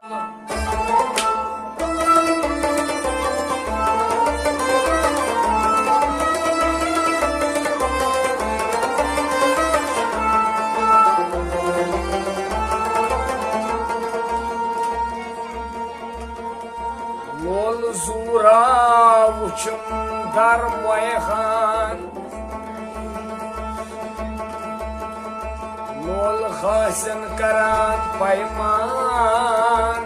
Wol zura uçum dar moyhan Wol khasin karan payman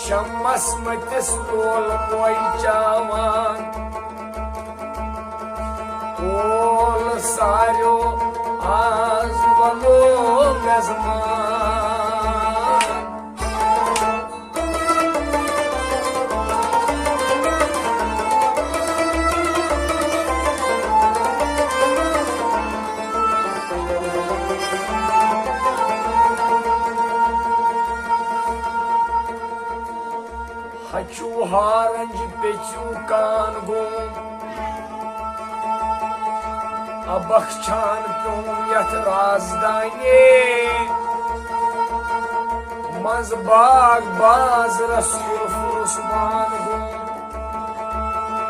Şammas matis wol moy chavan Wol saryo az valo mezman Hachu haranj pechu kan gum Abakhchan pyum yat razdane Maz bag baz rasul furusman gum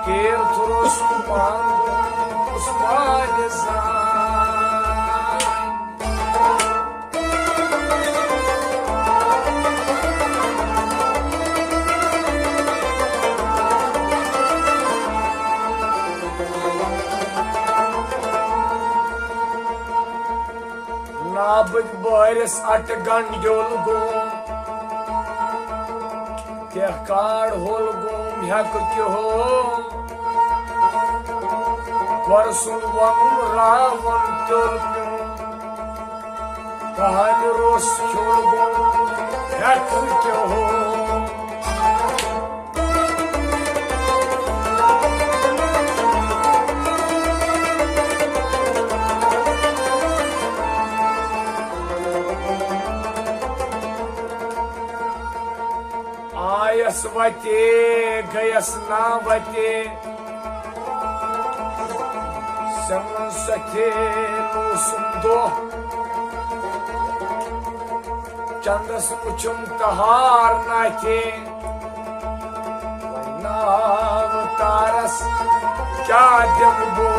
Ker turusman gum usman zan Nabık baris at gandyol gum Tehkar hol gum yak kyo Varsun vanum ravan tölpüm Kahal ros kyol gum yak kyo Ayasvate gayasnavate Samansate nusundo Chandas muchum tahar nate Vainavataras chadyam bo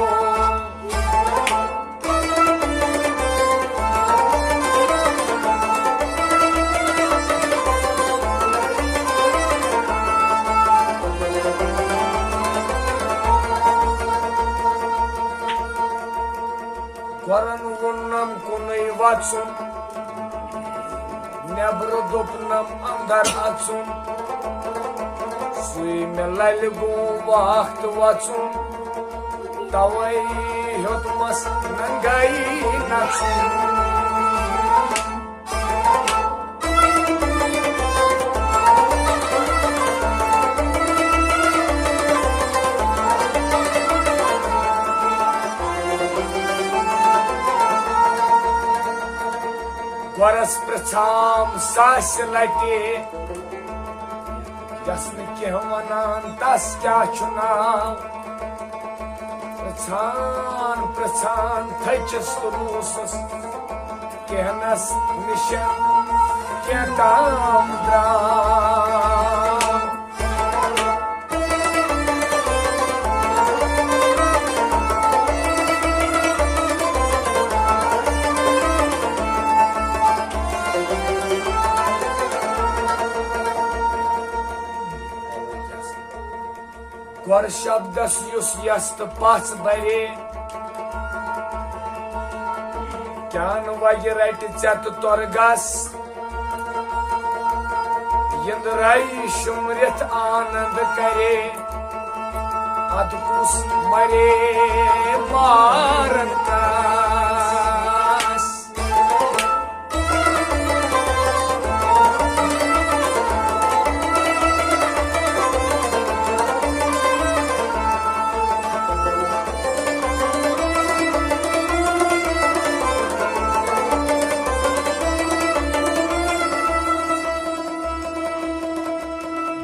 Goran vunnam kunay vatsun Nebru dopnam andar atsun Sui melal gum vaxt vatsun Tavai hyotmas nangai natsun Varas pracham sas late Jasne ke hamanan tas kya chuna Prachan thaichas turusas Kehnas nishan ketam dram Gor shabdas yus yast pas bare Kyan vagirat chat torgas Yandrai shumrit anand kare Adkus mare marantas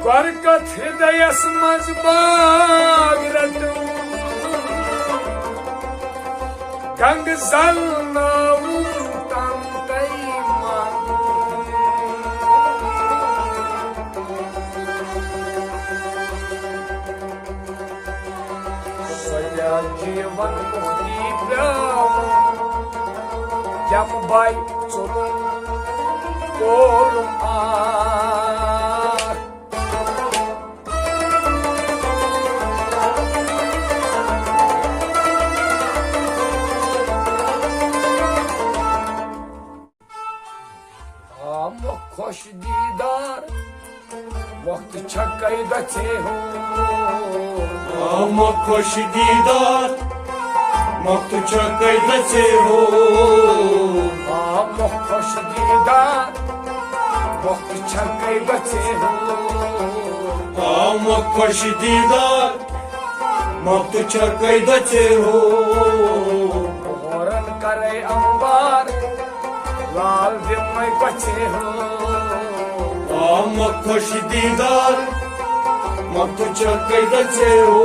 Gorkat hridayas maz bagratum Gang zalna untam taiman मुक्ति जम by चुरुम column खुश दीदार वक्त छकई गचे हो हम खुश दीदार वक्त छकई गचे हो हम खुश दीदार वक्त छकई गचे हो हम खुश दीदार वक्त छकई गचे हो औरन करे अंबार लाल दिम्मई बचे हो हम खुश दीदार वक्त छकई गचे हो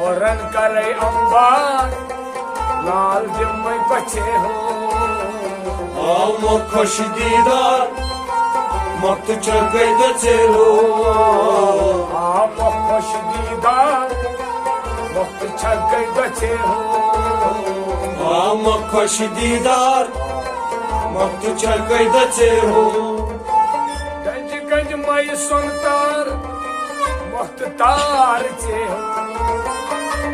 औरन करे अंबार लाल दिम्मई बचे हो हम खुश दीदार वक्त छकई गचे हो हम खुश दीदार वक्त छकई गचे हो हम खुश दीदार वक्त छकई गचे हो गंज गंज मई सुनतार वक्त तार चे हो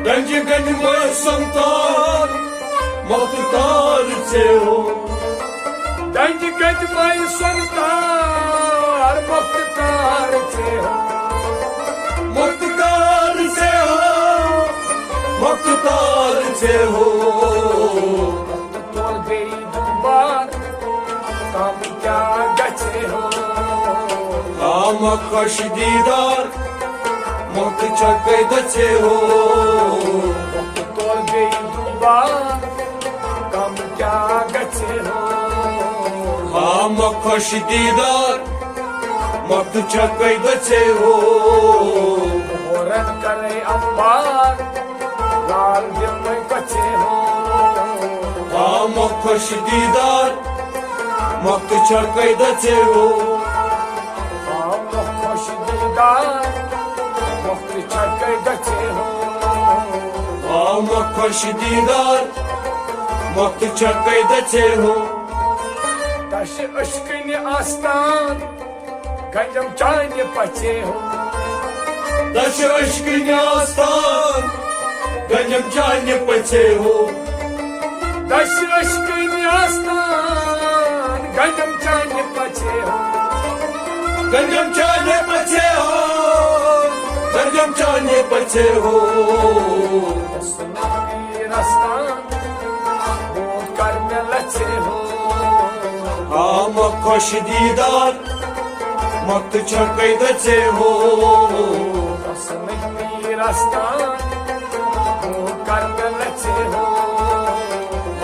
गंज गंज में संतान मुख्तार से हो गंज गंज मई सुनतार वक्त तार चे हो मुख्तार से हो मुख्तार से हो तोल गई दुबार काम क्या गचे हो हम खुश दीदार मुक्त छकई गचे हो तोल गई दुबार काम क्या गचे हो हम खुश दीदार मुक्त छकई गचे हो औरन करे अंबार लाल दिम्मई बचे हो हम खुश दीदार मुक्त छकई गचे हो हम खुश दीदार वक्त छकई गचे हो हम खुश दीदार वक्त छकई गचे हो तश अश्कन आस्तान गंजम चाने पचे हो दश अश्क आस्थान गंजम चान्य पचे हो तश अश्कन आस्तान गंजम चाने पचे हो गंजम चान्य पचे हो गंजम चान्य पचे हो रास्तान बहुत कर में लचे हो हम खुश दीदार वक्त छकई गचे हो रास्तान बहुत कर में लचे हो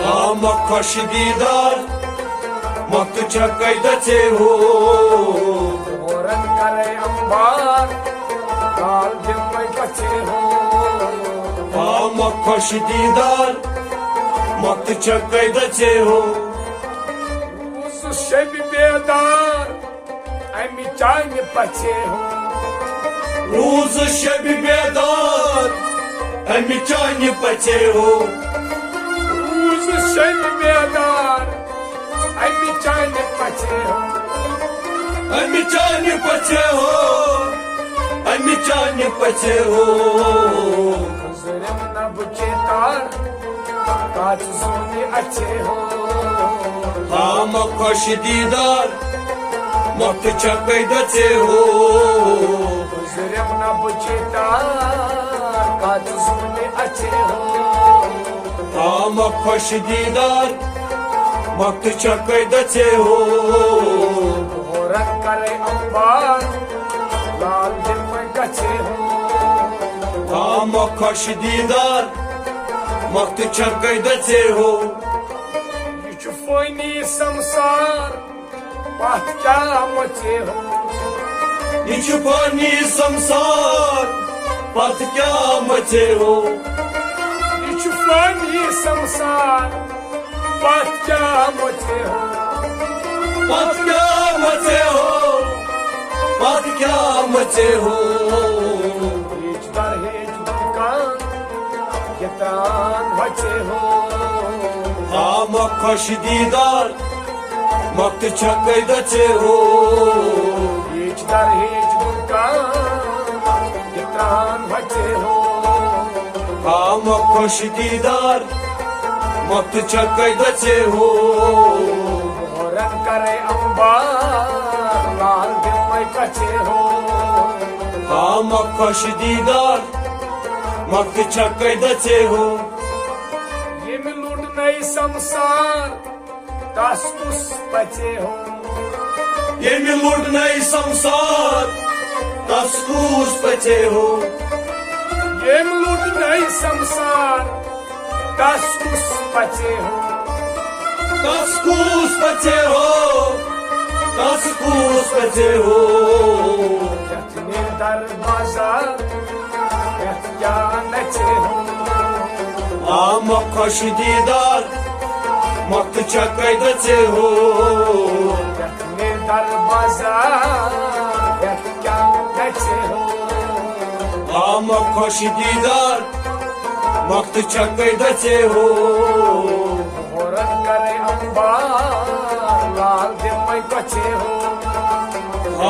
हम खुश दीदार वक्त छकई गचे हो औरन करे अंबार लाल दिम्मई बचे हो हम खुश दीदार वक्त छकई गचे हो उस शब बेदार अमी चाने पचे हो रोज शब बेदार अमी चान्य पचे हो उस शब बेदार अमी चाने पचे हो अमी चान्य पचे हो अमी चान्य पचे हो गुजरम न बुचे तार काच सोने अच्छे हो हम खुश दीदार वक्त छकई गचे हो गुजरम न बुचे तार काच सोने अच्छे हो हम खुश दीदार वक्त छकई गचे हो औरन करे अंबार लाल दिम्मई गचे हो हम खुश दीदार वक्त छकई गचे हो ये छु फनी संसार पाथ क्या मचे हो ये छुपानी संसार पथ क्या मचे हो ये छु फनी संसार पाथ क्या मचे हो पथ क्या मचे हो पथ क्या मचे हो हेज दर हेज दुकान ये त्रान बचे हो Am khosh didar Makt çakay da çeho Hiç dar hiç dukan त्रान बचे हो Am khosh didar Makt çakay da çeho run करे अंबार लाल दिम्मय कचे हो Am khosh didar Makt çakay da çeho Yemi लूट नहीं संसार तास कुस बचे हो Yemi lord nay samsar Tas kus pache ho Yemi लूट नहीं संसार तास कुस बचे हो Tas kus pache ho Tas kus pache ho Yatne dar bazar yat ya नचे हो Am khosh didar Makt çakay da çeho यत्ने दर बाजार यत क्या नचे हो Am khosh didar Makt çakay da çeho run करे अंबार लाल दिम्मय कचे हो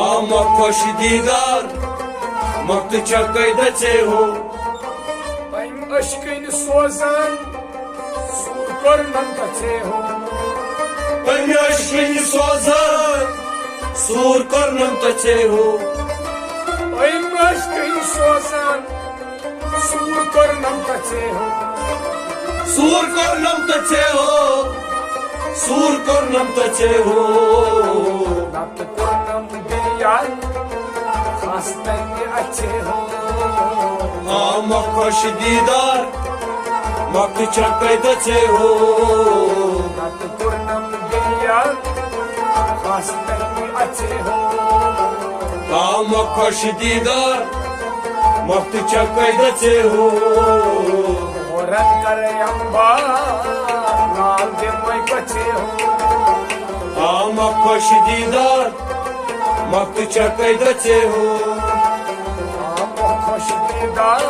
Am khosh didar Makt çakay da çeho Benim aşkını sozan sur kornan कचे हो Benim aşkını sozan Sur karnım da çeho Benim aşkını sozan sur kornan कचे हो Sur karnım da çeho Sur karnım da çeho नत kornam दियाल खास्तंगे अच्छे हो Ama khosh didar Makt çakay da çeho नत kornam दियाल खास्तंगे अच्छे हो Ama khosh didar Makt çakay da çeho run करे अंबार लाल दिम्मय कचे हो Ama khosh didar Makt çakay da çeho आप खुश दीदार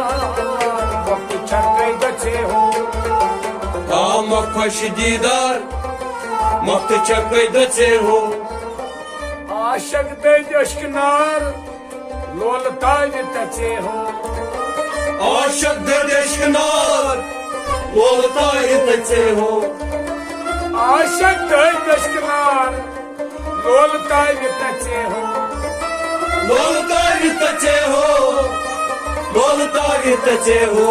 वक्त छक्के गचे हो Ama khosh didar Makt çakay da çeho आशक दे जश्कनार लोलता तचे हो Aşık dedeşkınar Oltayı da çeho आशक दे जश्कनार लोलता तचे हो Oltayı da çeho Oltayı da çeho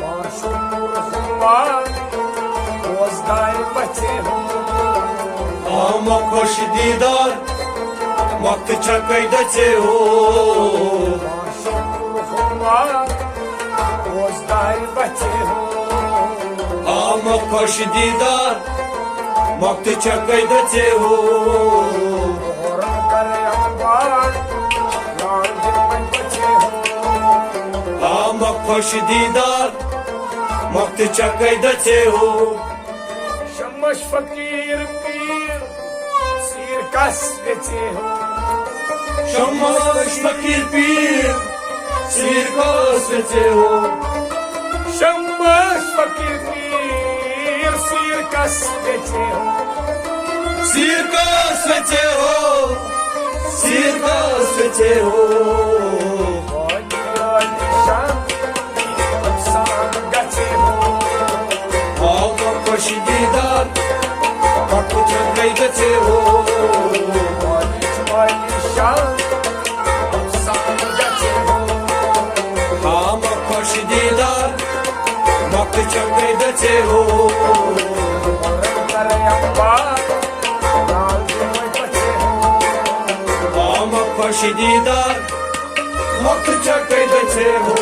माशूर खुमार रोजदार बचे हो Ama khosh didar Makt çakay da çeho माशूर खुमार रोजदार बचे हो Ama khosh didar Makt çakay da çeho run करे अंबार लाल दिम्मय कचे हो Ama khosh didar Makt çakay da çeho शमश फकीर पीर सिर कस बेचे हो Şamaş fakir pir Sirkas ve çeho शमश फकीर पीर सिर कस बेचे हो Sirkas ve çeho Sirkas ve çeho निशान अफसान गचे हो Ama khosh didar Makt çakay da çeho निशान अफसान गचे हो Ama khosh didar Makt çakay da çeho run करे अंबार लाल दिम्मय कचे हो Ama khosh didar Makt çakay da çeho